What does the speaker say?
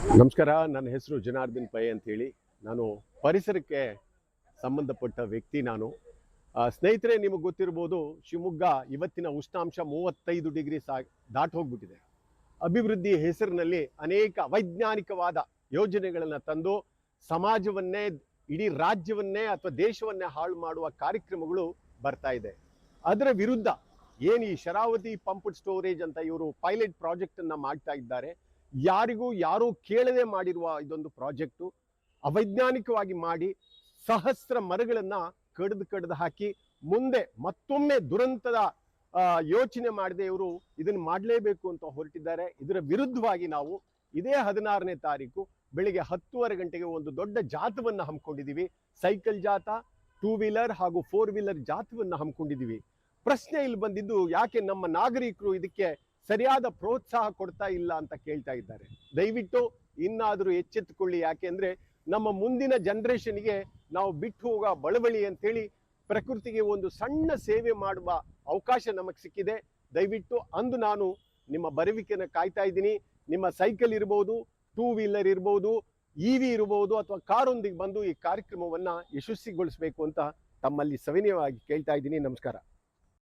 ನಮಸ್ಕಾರ. ನನ್ನ ಹೆಸರು ಜನಾರ್ದನ್ ಪೈ ಅಂತ ಹೇಳಿ. ನಾನು ಪರಿಸರಕ್ಕೆ ಸಂಬಂಧಪಟ್ಟ ವ್ಯಕ್ತಿ. ನಾನು ಸ್ನೇಹಿತರೆ, ನಿಮಗೆ ಗೊತ್ತಿರ್ಬೋದು, ಶಿವಮೊಗ್ಗ ಇವತ್ತಿನ ಉಷ್ಣಾಂಶ 35 ಡಿಗ್ರಿ ದಾಟ್ ಹೋಗ್ಬಿಟ್ಟಿದೆ. ಅಭಿವೃದ್ಧಿ ಹೆಸರಿನಲ್ಲಿ ಅನೇಕ ಅವೈಜ್ಞಾನಿಕವಾದ ಯೋಜನೆಗಳನ್ನು ತಂದು ಸಮಾಜವನ್ನೇ, ಇಡೀ ರಾಜ್ಯವನ್ನೇ ಅಥವಾ ದೇಶವನ್ನೇ ಹಾಳು ಮಾಡುವ ಕಾರ್ಯಕ್ರಮಗಳು ಬರ್ತಾ ಇದೆ. ಅದರ ವಿರುದ್ಧ ಏನು ಈ ಶರಾವತಿ ಪಂಪ್ಡ್ ಸ್ಟೋರೇಜ್ ಅಂತ ಇವರು ಪೈಲಟ್ ಪ್ರಾಜೆಕ್ಟ್ ಅನ್ನ ಮಾಡ್ತಾ ಇದ್ದಾರೆ, ಯಾರೂ ಕೇಳದೆ ಮಾಡಿರುವ ಇದೊಂದು ಪ್ರಾಜೆಕ್ಟು ಅವೈಜ್ಞಾನಿಕವಾಗಿ ಮಾಡಿ ಸಹಸ್ರ ಮರಗಳನ್ನ ಕಡ್ದು ಹಾಕಿ ಮುಂದೆ ಮತ್ತೊಮ್ಮೆ ದುರಂತದ ಯೋಚನೆ ಮಾಡದೆ ಇವರು ಇದನ್ನು ಮಾಡಲೇಬೇಕು ಅಂತ ಹೊರಟಿದ್ದಾರೆ. ಇದರ ವಿರುದ್ಧವಾಗಿ ನಾವು ಇದೇ 16ನೇ ತಾರೀಕು ಬೆಳಿಗ್ಗೆ 10:30 ಗಂಟೆಗೆ ಒಂದು ದೊಡ್ಡ ಜಾಥವನ್ನು ಹಮ್ಮಿಕೊಂಡಿದ್ದೀವಿ. ಸೈಕಲ್ ಜಾಥ, 2 ವೀಲರ್ ಹಾಗೂ 4 ವೀಲರ್ ಜಾಥವನ್ನು ಹಮ್ಮಿಕೊಂಡಿದ್ದೀವಿ. ಪ್ರಶ್ನೆ ಇಲ್ಲಿ ಬಂದಿದ್ದು, ಯಾಕೆ ನಮ್ಮ ನಾಗರಿಕರು ಇದಕ್ಕೆ ಸರಿಯಾದ ಪ್ರೋತ್ಸಾಹ ಕೊಡ್ತಾ ಇಲ್ಲ ಅಂತ ಕೇಳ್ತಾ ಇದ್ದಾರೆ. ದಯವಿಟ್ಟು ಇನ್ನಾದರೂ ಎಚ್ಚೆತ್ತುಕೊಳ್ಳಿ. ಯಾಕೆಂದ್ರೆ ನಮ್ಮ ಮುಂದಿನ ಜನರೇಷನ್ಗೆ ನಾವು ಬಿಟ್ಟು ಹೋಗೋ ಬಳವಳಿ ಅಂತೇಳಿ ಪ್ರಕೃತಿಗೆ ಒಂದು ಸಣ್ಣ ಸೇವೆ ಮಾಡುವ ಅವಕಾಶ ನಮಗೆ ಸಿಕ್ಕಿದೆ. ದಯವಿಟ್ಟು ಅಂದು ನಾನು ನಿಮ್ಮ ಬರುವಿಕೆಯನ್ನು ಕಾಯ್ತಾ ಇದ್ದೀನಿ. ನಿಮ್ಮ ಸೈಕಲ್ ಇರ್ಬೋದು, 2 ವೀಲರ್ ಇರ್ಬೋದು, EV ಇರ್ಬೋದು, ಅಥವಾ ಕಾರೊಂದಿಗೆ ಬಂದು ಈ ಕಾರ್ಯಕ್ರಮವನ್ನ ಯಶಸ್ವಿಗೊಳಿಸಬೇಕು ಅಂತ ತಮ್ಮಲ್ಲಿ ಸವಿನಯವಾಗಿ ಕೇಳ್ತಾ ಇದ್ದೀನಿ. ನಮಸ್ಕಾರ.